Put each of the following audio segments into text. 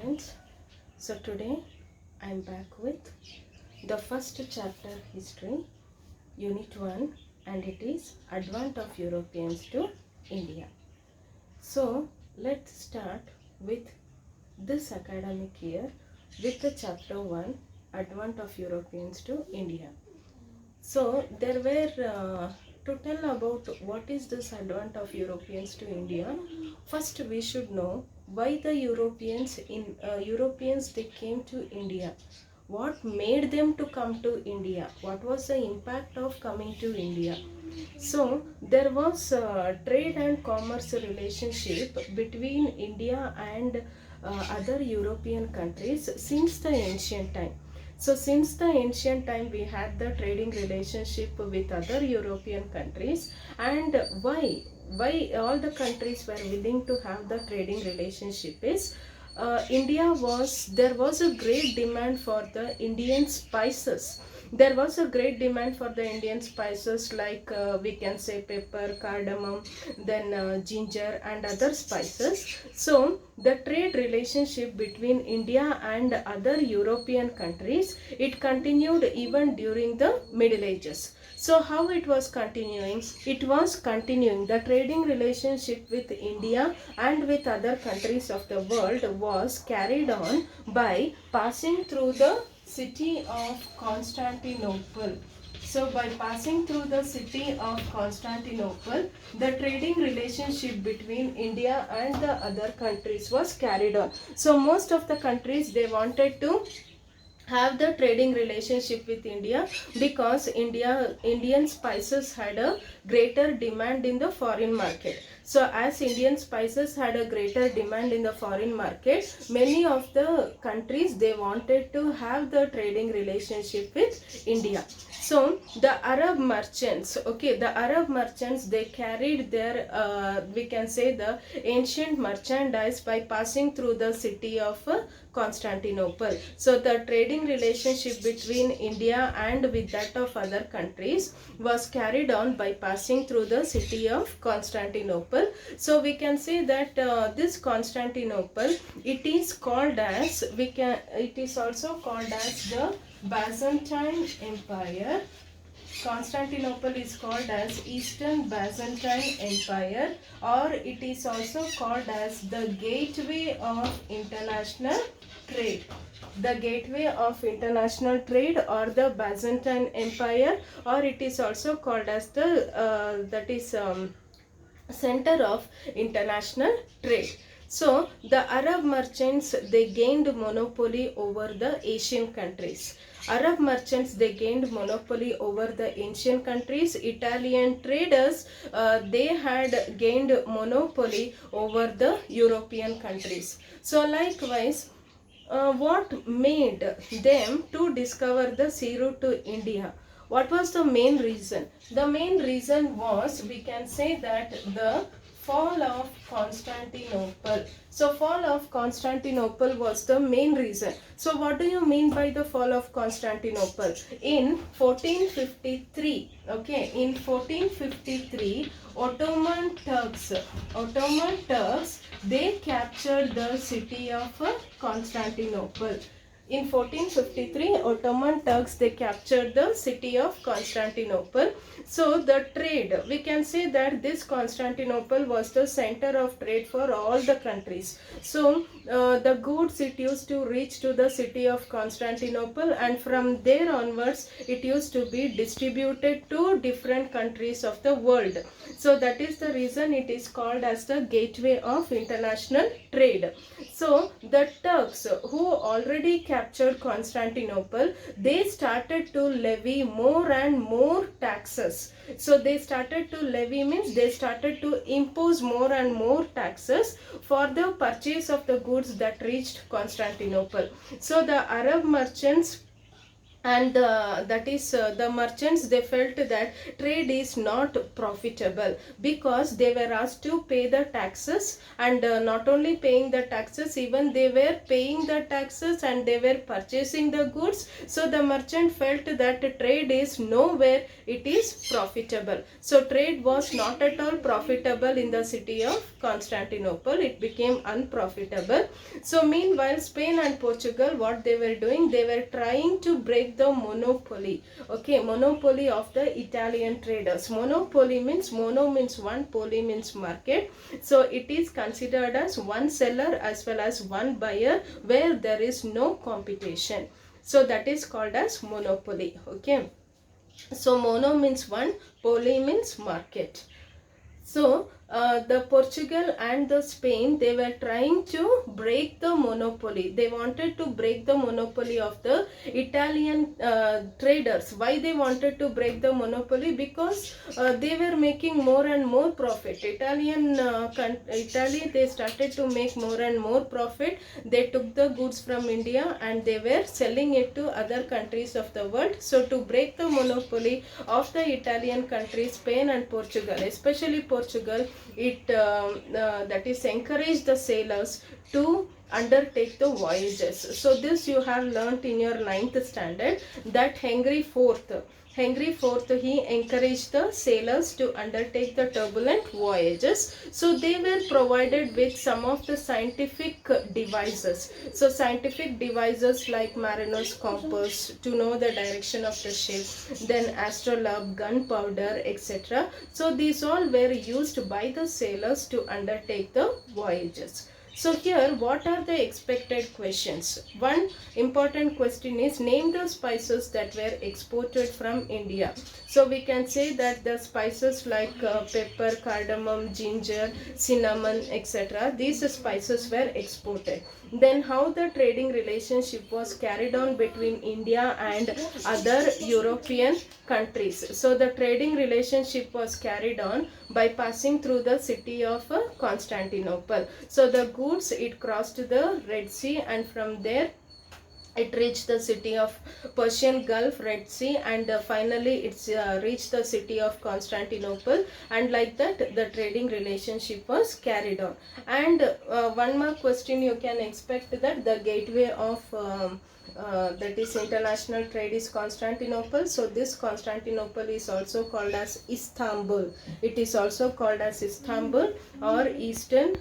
students. So today I am back with the first chapter, history, unit 1, and it is advent of Europeans to India. So let's start with this academic year with the chapter 1, advent of Europeans to India. So there were to tell about what is this advent of Europeans to India. First, we should know why the Europeans they came to India. What made them to come to India? What was the impact of coming to India? So there was a trade and commerce relationship between India and other European countries since the ancient time. So since the ancient time we had the trading relationship with other European countries. And why all the countries were willing to have the trading relationship is there was a great demand for the Indian spices. There was a great demand for the Indian spices like we can say pepper, cardamom, then ginger and other spices. So the trade relationship between India and other European countries, it continued even during the Middle Ages. So how it was continuing? It was continuing. The trading relationship with India and with other countries of the world was carried on by passing through the city of Constantinople. So by passing through the city of Constantinople, the trading relationship between India and the other countries was carried on. So most of the countries, they wanted to have the trading relationship with India because Indian spices had a greater demand in the foreign market. So as Indian spices had a greater demand in the foreign market, many of the countries they wanted to have the trading relationship with India. So the Arab merchants, they carried their we can say the ancient merchandise by passing through the city of Constantinople. So the trading relationship between India and with that of other countries was carried on by passing through the city of Constantinople. So we can say that this Constantinople, it is also called as the Byzantine Empire. Constantinople is called as Eastern Byzantine Empire, or it is also called as the gateway of international trade. The gateway of international trade, or the Byzantine Empire, or it is also called as the center of international trade. So the Arab merchants they gained monopoly over the Asian countries. Arab merchants they gained monopoly over the Asian countries. Italian traders they had gained monopoly over the European countries. So likewise, what made them to discover the sea route to India? What was the main reason? The main reason was, we can say that the fall of Constantinople. So fall of Constantinople was the main reason. So what do you mean by the fall of Constantinople? In 1453, okay, in 1453, Ottoman Turks, they captured the city of Constantinople. In 1453, Ottoman Turks they captured the city of Constantinople. So the trade, we can say that this Constantinople was the center of trade for all the countries. So the goods it used to reach to the city of Constantinople, and from there onwards it used to be distributed to different countries of the world. So that is the reason it is called as the gateway of international trade. So the Turks who already captured Constantinople, they started to levy more and more taxes. So they started to levy means they started to impose more and more taxes for the purchase of the goods that reached Constantinople. So the Arab merchants and that is the merchants, they felt that trade is not profitable because they were asked to pay the taxes, and not only paying the taxes, even they were paying the taxes and they were purchasing the goods. So the merchant felt that trade is nowhere it is profitable. So trade was not at all profitable in the city of Constantinople. It became unprofitable. So meanwhile, Spain and Portugal, what they were doing, they were trying to break the monopoly. Okay, monopoly of the Italian traders. Monopoly means, mono means one, poly means market. So it is considered as one seller as well as one buyer where there is no competition. So that is called as monopoly. Okay. So mono means one, poly means market. So the Portugal and the Spain, they were trying to break the monopoly. They wanted to break the monopoly of the Italian traders. Why they wanted to break the monopoly? Because they were making more and more profit. Italy, they started to make more and more profit. They took the goods from India and they were selling it to other countries of the world. So to break the monopoly of the Italian countries, Spain and Portugal, especially Portugal, it that is encouraged the sailors to undertake the voyages. So this you have learnt in your 9th standard, that Henry IV, he encouraged the sailors to undertake the turbulent voyages. So they were provided with some of the scientific devices. So scientific devices like mariner's compass to know the direction of the ship, then astrolabe, gunpowder, etc. So these all were used by the sailors to undertake the voyages. So here, what are the expected questions? One important question is, name the spices that were exported from India. So we can say that the spices like pepper, cardamom, ginger, cinnamon, etc. These spices were exported. Then how the trading relationship was carried on between India and other European countries. So the trading relationship was carried on by passing through the city of Constantinople. So the goods, it crossed the Red Sea, and from there it reached the city of Persian Gulf, Red Sea, and finally it's reached the city of Constantinople, and like that the trading relationship was carried on. And one more question you can expect, that the gateway of that is international trade is Constantinople. So this Constantinople is also called as Istanbul. It is also called as Istanbul or Eastern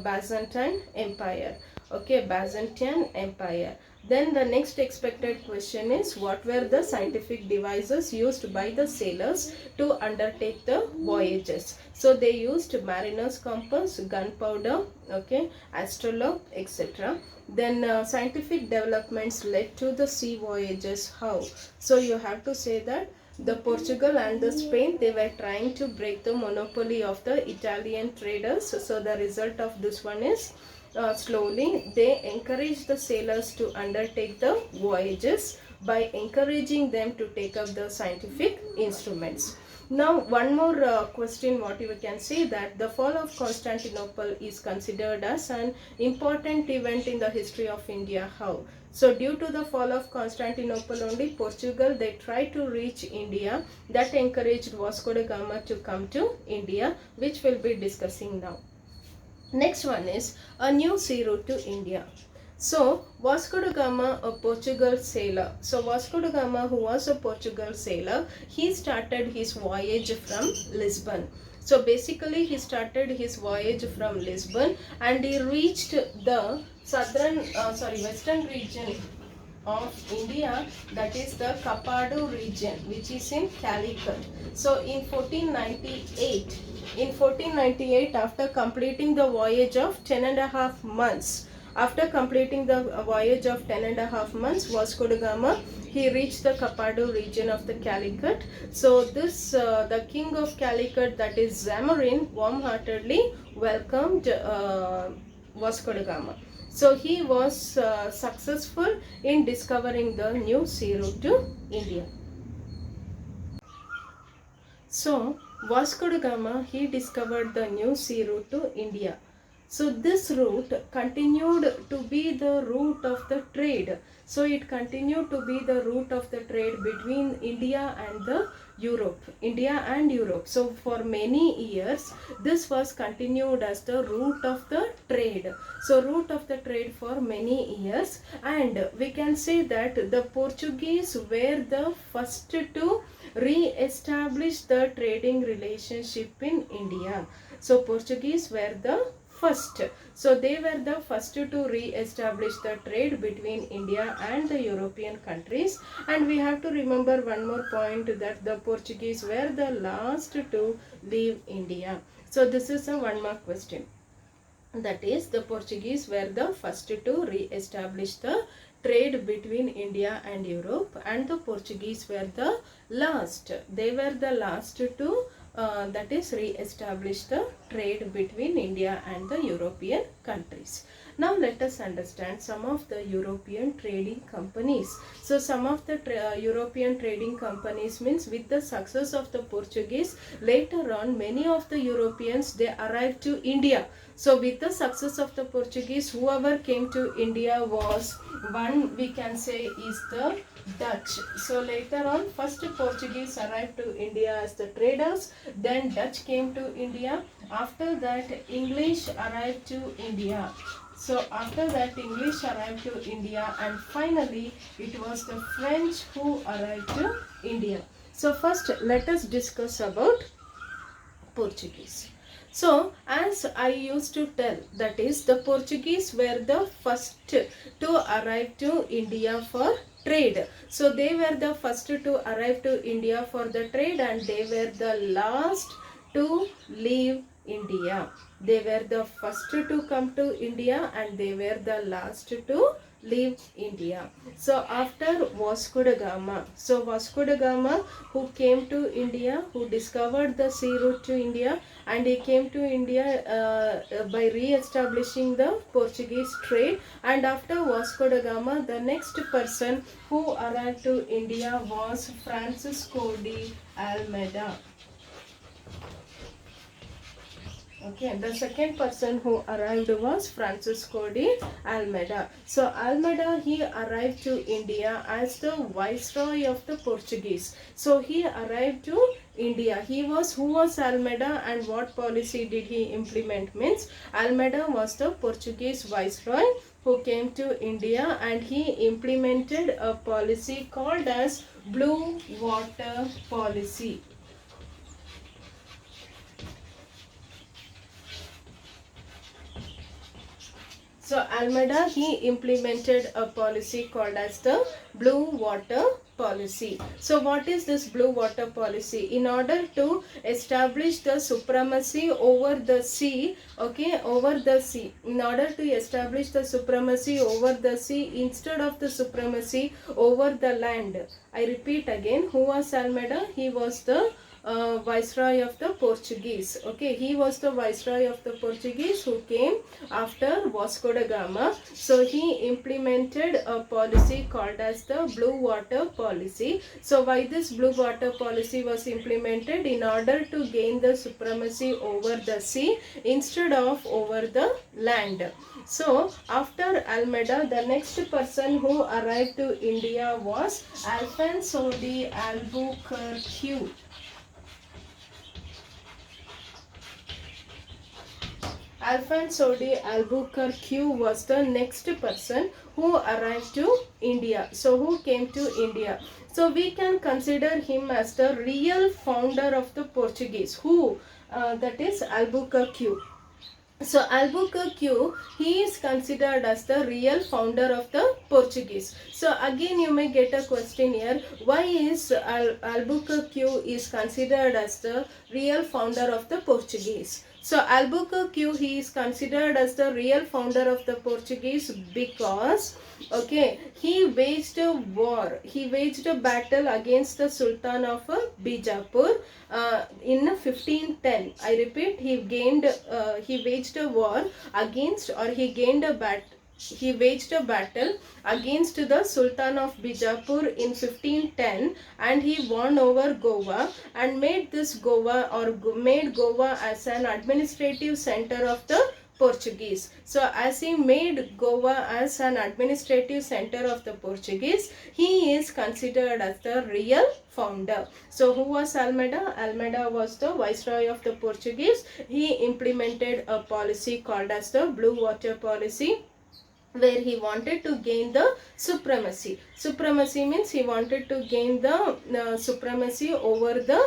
Byzantine Empire. Okay, Byzantine Empire. Then the next expected question is, what were the scientific devices used by the sailors to undertake the voyages? So they used mariner's compass, gunpowder, okay, astrolabe, etc. Then scientific developments led to the sea voyages. How? So you have to say that the Portugal and the Spain, they were trying to break the monopoly of the Italian traders. So the result of this one is, slowly they encouraged the sailors to undertake the voyages by encouraging them to take up the scientific instruments. Now one more question, what you can say, that the fall of Constantinople is considered as an important event in the history of India. How? So due to the fall of Constantinople only, Portugal, they tried to reach India. That encouraged Vasco da Gama to come to India, which we'll be discussing now. Next one is a new sea route to India. So Vasco da Gama, a Portugal sailor. So Vasco da Gama, who was a Portugal sailor, he started his voyage from Lisbon. So basically he started his voyage from Lisbon and he reached the western region of India, that is the Kapadu region, which is in Calicut. So in 1498, after completing the voyage of 10.5 months, Vasco da Gama, he reached the Kapadu region of the Calicut. So this, the king of Calicut, that is Zamarin, warm-heartedly welcomed Vasco da Gama. So he was successful in discovering the new sea route to India. So Vasco da Gama, he discovered the new sea route to India. So this route continued to be the route of the trade. So it continued to be the route of the trade between India and the Europe, India and Europe. So for many years, this was continued as the route of the trade. So route of the trade for many years, and we can say that the Portuguese were the first to re-establish the trading relationship in India. So Portuguese were the first. So they were the first to re-establish the trade between India and the European countries. And we have to remember one more point, that the Portuguese were the last to leave India. So this is a one mark question. That is, the Portuguese were the first to re-establish the trade between India and Europe, and the Portuguese were the last. They were the last to that is re-establish the trade between India and the European countries. Now let us understand some of the European trading companies. So some of the European trading companies means, with the success of the Portuguese, later on many of the Europeans, they arrived to India. So with the success of the Portuguese, whoever came to India was, one we can say is the Dutch. So later on, first Portuguese arrived to India as the traders, then Dutch came to India. After that, English arrived to India. So after that, English arrived to India, and finally it was the French who arrived to India. So first let us discuss about Portuguese. So as I used to tell, that is, the Portuguese were the first to arrive to India for trade. So they were the first to arrive to India for the trade, and they were the last to leave India. They were the first to come to India, and they were the last to leave India. So after Vasco da Gama, so Vasco da Gama, who came to India, who discovered the sea route to India, and he came to India by re-establishing the Portuguese trade. And after Vasco da Gama, the next person who arrived to India was Francisco de Almeida. Okay, the second person who arrived was Francisco de Almeida. So Almeida, he arrived to India as the viceroy of the Portuguese. So he arrived to India. Who was Almeida, and what policy did he implement? Means, Almeida was the Portuguese viceroy who came to India, and he implemented a policy called as Blue Water Policy. So Almeida, he implemented a policy called as the Blue Water Policy. So what is this Blue Water Policy? In order to establish the supremacy over the sea, okay, over the sea, in order to establish the supremacy over the sea instead of the supremacy over the land. I repeat again, who was Almeida? He was the viceroy of the Portuguese. Okay, he was the viceroy of the Portuguese who came after Vasco da Gama. So he implemented a policy called as the Blue Water Policy. So why this Blue Water Policy was implemented? In order to gain the supremacy over the sea instead of over the land. So after Almeida, the next person who arrived to India was Alfonso de Albuquerque. Alfonso de Albuquerque was the next person who arrived to India. So who came to India? So we can consider him as the real founder of the Portuguese. Who? That is Albuquerque. So Albuquerque, he is considered as the real founder of the Portuguese. So again you may get a question here, why is Albuquerque is considered as the real founder of the Portuguese? So Albuquerque, he is considered as the real founder of the Portuguese because, okay, he waged a war. He waged a battle against the Sultan of Bijapur in 1510. I repeat, he waged a war against, or he waged a battle against the Sultan of Bijapur in 1510, and he won over Goa and made Goa as an administrative center of the Portuguese. So as he made Goa as an administrative center of the Portuguese, he is considered as the real founder. So who was Almeida? Almeida was the viceroy of the Portuguese. He implemented a policy called as the Blue Water Policy, where he wanted to gain the supremacy. Supremacy means he wanted to gain the supremacy over the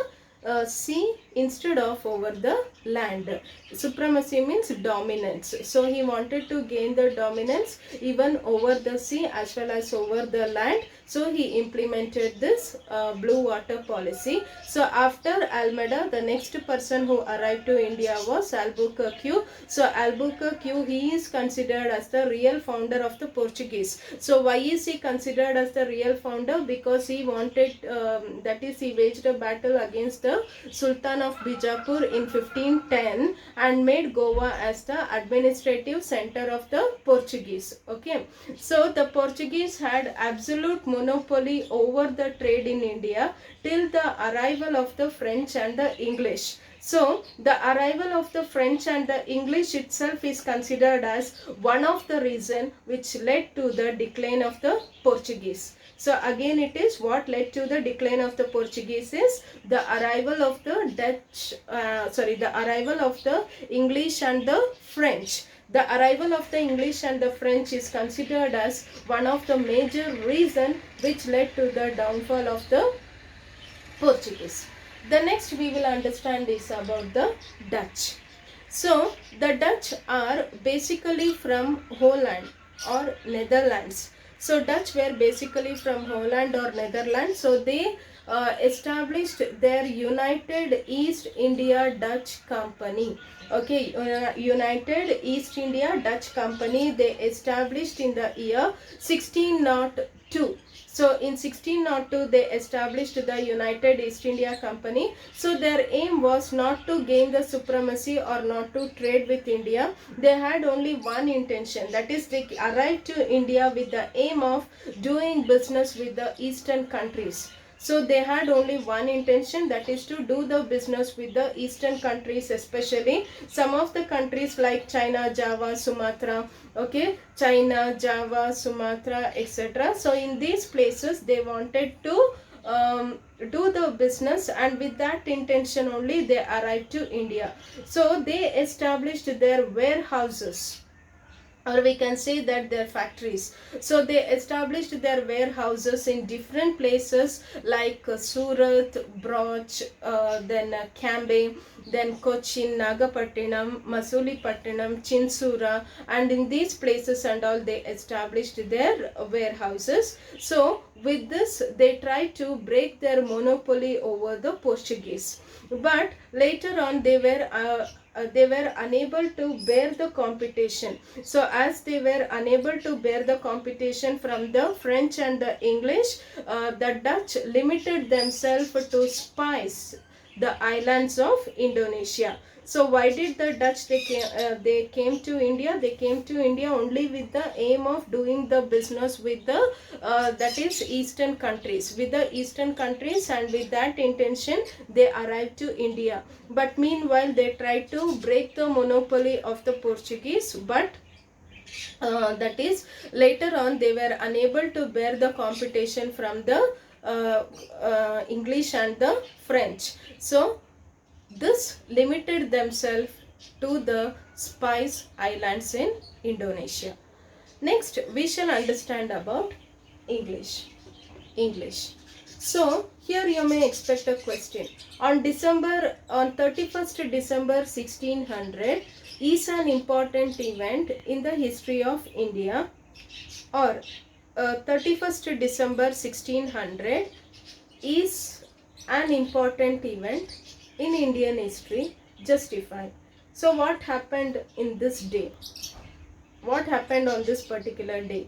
sea instead of over the land. Supremacy means dominance. So he wanted to gain the dominance even over the sea as well as over the land. So he implemented this blue water policy. So after Almeida, the next person who arrived to India was Albuquerque. So Albuquerque, he is considered as the real founder of the Portuguese. So why is he considered as the real founder? Because he wanted, that is, he waged a battle against the Sultan of Bijapur in 1510 and made Goa as the administrative center of the Portuguese. Okay, so the Portuguese had absolute monopoly over the trade in India till the arrival of the French and the English. So the arrival of the French and the English itself is considered as one of the reasons which led to the decline of the Portuguese. So again, it is what led to the decline of the Portuguese is the arrival of the the arrival of the English and the French. The arrival of the English and the French is considered as one of the major reasons which led to the downfall of the Portuguese. The next we will understand is about the Dutch. So the Dutch are basically from Holland or Netherlands. So Dutch were basically from Holland or Netherlands. So they established their United East India Dutch Company. Okay, United East India Dutch Company, they established in the year 1602. So in 1602 they established the United East India Company. So their aim was not to gain the supremacy or not to trade with India. They had only one intention, that is they arrived to India with the aim of doing business with the eastern countries. So they had only one intention, that is to do the business with the eastern countries, especially some of the countries like China, Java, Sumatra, okay, China, Java, Sumatra, etc. So in these places they wanted to do the business, and with that intention only they arrived to India. So they established their warehouses, or we can say that their factories. So they established their warehouses in different places like Surat, Broch, then Cambay, then Cochin, Nagapattinam, Masulipattinam, Chinsura, and in these places and all they established their warehouses. So with this they tried to break their monopoly over the Portuguese. But later on they were unable to bear the competition. So as they were unable to bear the competition from the French and the English, the Dutch limited themselves to spice the islands of Indonesia. So why did the Dutch they came to India? They came to India only with the aim of doing the business with the that is eastern countries, with the eastern countries, and with that intention they arrived to India. But meanwhile they tried to break the monopoly of the Portuguese, but that is later on they were unable to bear the competition from the English and the French. So this limited themselves to the Spice Islands in Indonesia. Next, we shall understand about English. So here you may expect a question. On 31st December 1600 is an important event in the history of India, or 31st December 1600 is an important event in Indian history. Justify. So what happened in this day? What happened on this particular day?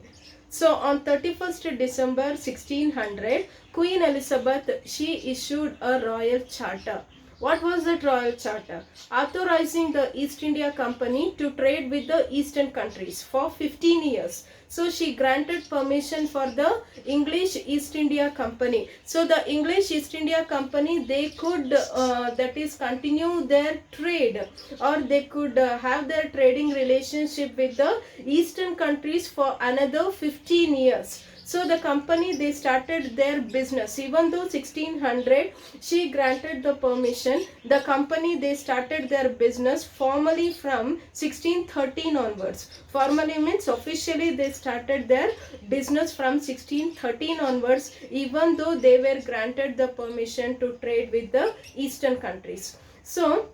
So on 31st December 1600, Queen Elizabeth, she issued a royal charter. What was that Royal Charter? Authorizing the East India Company to trade with the eastern countries for 15 years. So she granted permission for the English East India Company. So the English East India Company, they could that is continue their trade, or they could have their trading relationship with the eastern countries for another 15 years. So the company, they started their business. Even though 1600 she granted the permission, the company, they started their business formally from 1613 onwards. Formally means officially they started their business from 1613 onwards, even though they were granted the permission to trade with the eastern countries. So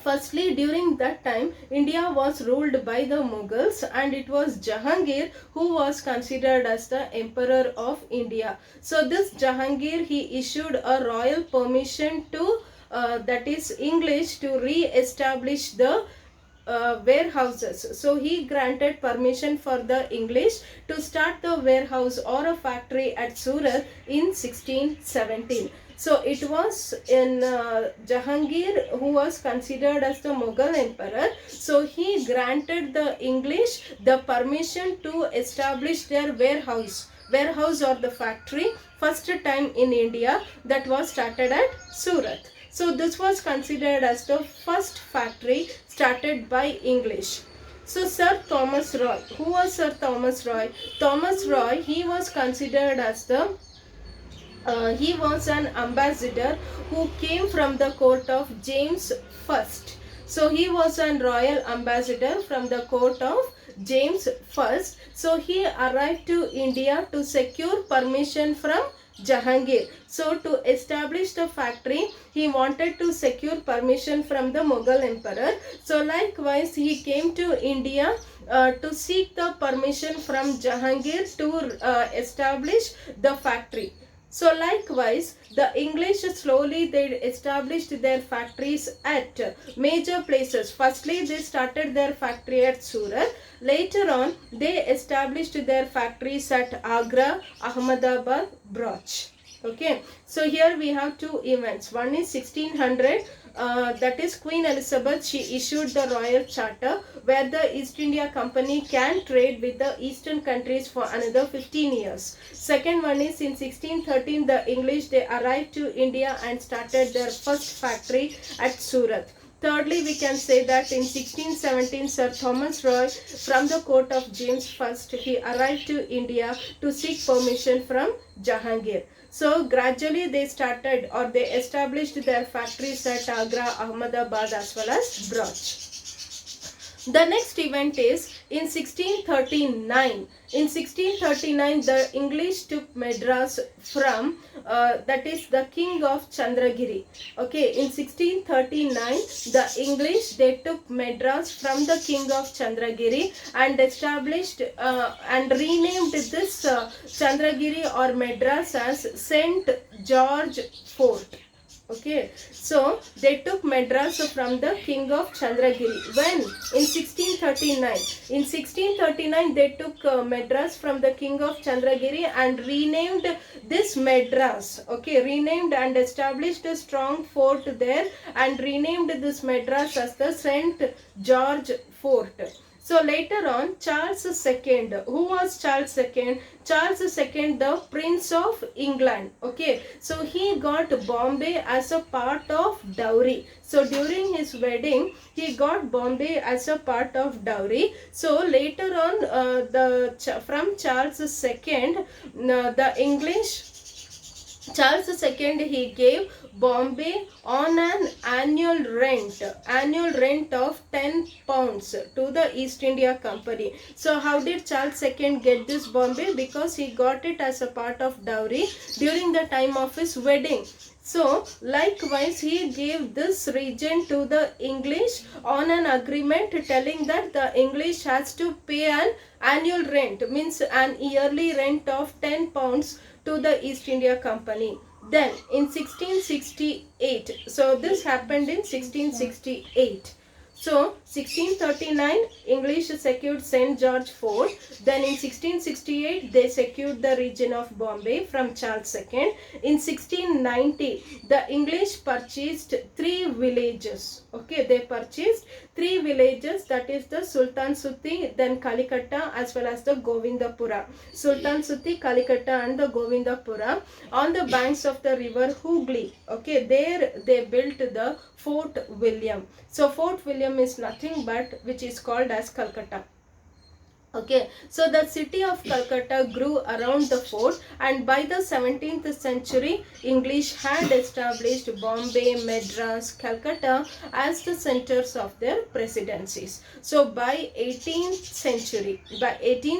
firstly, during that time, India was ruled by the Mughals, and it was Jahangir who was considered as the Emperor of India. So this Jahangir, he issued a royal permission to that is English to re-establish the warehouses. So he granted permission for the English to start the warehouse or a factory at Surat in 1617. So it was in Jahangir, who was considered as the Mughal emperor. So he granted the English the permission to establish their warehouse or the factory, first time in India, that was started at Surat. So this was considered as the first factory started by English. So Sir Thomas Roy, who was Sir Thomas Roy? Thomas Roy, he was considered as the he was an ambassador who came from the court of James I. So he was a royal ambassador from the court of James I. So he arrived to India to secure permission from Jahangir. So to establish the factory, he wanted to secure permission from the Mughal emperor. So likewise, he came to India to seek the permission from Jahangir to establish the factory. So likewise, the English slowly they established their factories at major places. Firstly, they started their factory at Surat. Later on, they established their factories at Agra, Ahmedabad, Bhuj. Okay, so here we have two events. One is 1600, that is Queen Elizabeth, she issued the Royal Charter where the East India Company can trade with the eastern countries for another 15 years. Second one is in 1613, the English, they arrived to India and started their first factory at Surat. Thirdly, we can say that in 1617, Sir Thomas Roy from the court of James I, he arrived to India to seek permission from Jahangir. So gradually they started, or they established their factories at Agra, Ahmedabad as well as Bhuj. The next event is in 1639. In 1639, the English took Madras from that is the king of Chandragiri. Okay, in 1639, the English, they took Madras from the king of Chandragiri and established and renamed this Chandragiri or Madras as St. George Fort. Okay, so they took Madras from the king of Chandragiri. When? In 1639. In 1639, they took Madras from the king of Chandragiri and renamed this Madras. Okay, renamed and established a strong fort there and renamed this Madras as the St. George Fort. So later on, Charles II, who was Charles II? Charles II, the Prince of England. Okay, so he got Bombay as a part of dowry. So during his wedding, he got Bombay as a part of dowry. So later on, from Charles II, the English, Charles II, he gave Bombay on an annual rent of 10 pounds to the East India Company. So how did Charles II get this Bombay? Because he got it as a part of dowry during the time of his wedding. So likewise, he gave this region to the English on an agreement telling that the English has to pay an annual rent, means an yearly rent of 10 pounds to the East India Company. Then in 1668, so this happened in 1668. So 1639 English secured St. George Fort. Then in 1668 they secured the region of Bombay from Charles II. In 1690 the English purchased 3 villages. Okay, they purchased 3 villages, that is the Sultan Sutti, then Kalikata, as well as the Govindapura. Sultan Sutti, Kalikata and the Govindapura on the banks of the river Hooghly. Okay, there they built the Fort William. So Fort William is nothing but which is called as Calcutta. Okay, so the city of Calcutta grew around the fort, and by the 17th century, English had established Bombay, Madras, Calcutta as the centers of their presidencies. So by 18th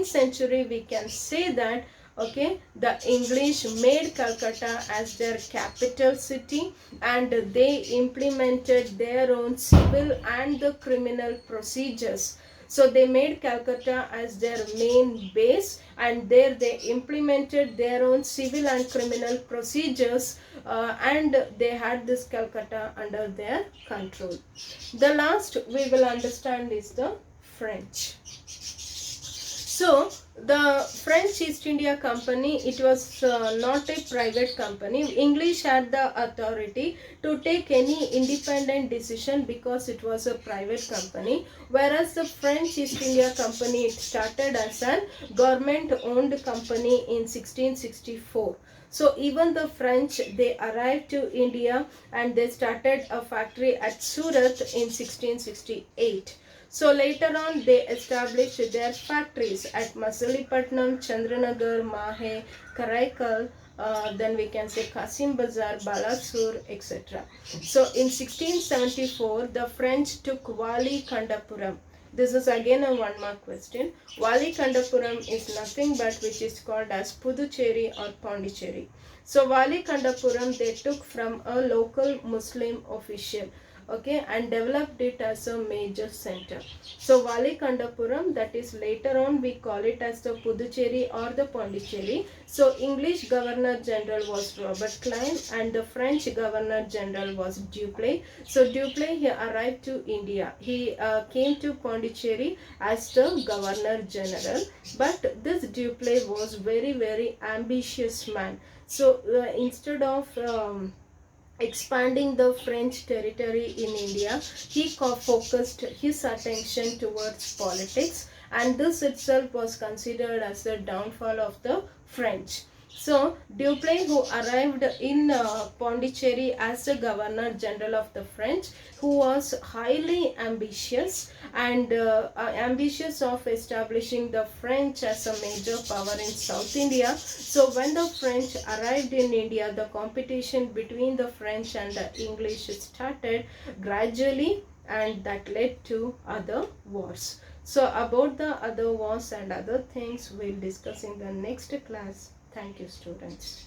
century, we can say that okay, the English made Calcutta as their capital city, and they implemented their own civil and the criminal procedures. So they made Calcutta as their main base, and there they implemented their own civil and criminal procedures, and they had this Calcutta under their control. The last we will understand is the French. So the French East India Company, it was not a private company. English had the authority to take any independent decision because it was a private company, whereas the French East India Company, it started as a government owned company in 1664. So even the French, they arrived to India and they started a factory at Surat in 1668. So later on they established their factories at Masalipatnam, Chandranagar, Mahe, Karaikal, then we can say Kasim Bazar, Balasur, etc. So in 1674 the French took Wali Kandapuram. This is again a one mark question. Wali Kandapuram is nothing but which is called as Puducherry or Pondicherry. So Wali Kandapuram they took from a local Muslim official, okay, and developed it as a major center. So Wali Kandapuram, that is later on we call it as the Puducherry or the Pondicherry. So English Governor General was Robert Clive and the French Governor General was Dupleix. So Dupleix, he arrived to India. He came to Pondicherry as the Governor General, but this Dupleix was very ambitious man. So instead of expanding the French territory in India, he focused his attention towards politics, and this itself was considered as the downfall of the French. So Dupleix, who arrived in Pondicherry as the Governor General of the French, who was highly ambitious and ambitious of establishing the French as a major power in South India. So when the French arrived in India, the competition between the French and the English started gradually, and that led to other wars. So about the other wars and other things we'll discuss in the next class. Thank you, students.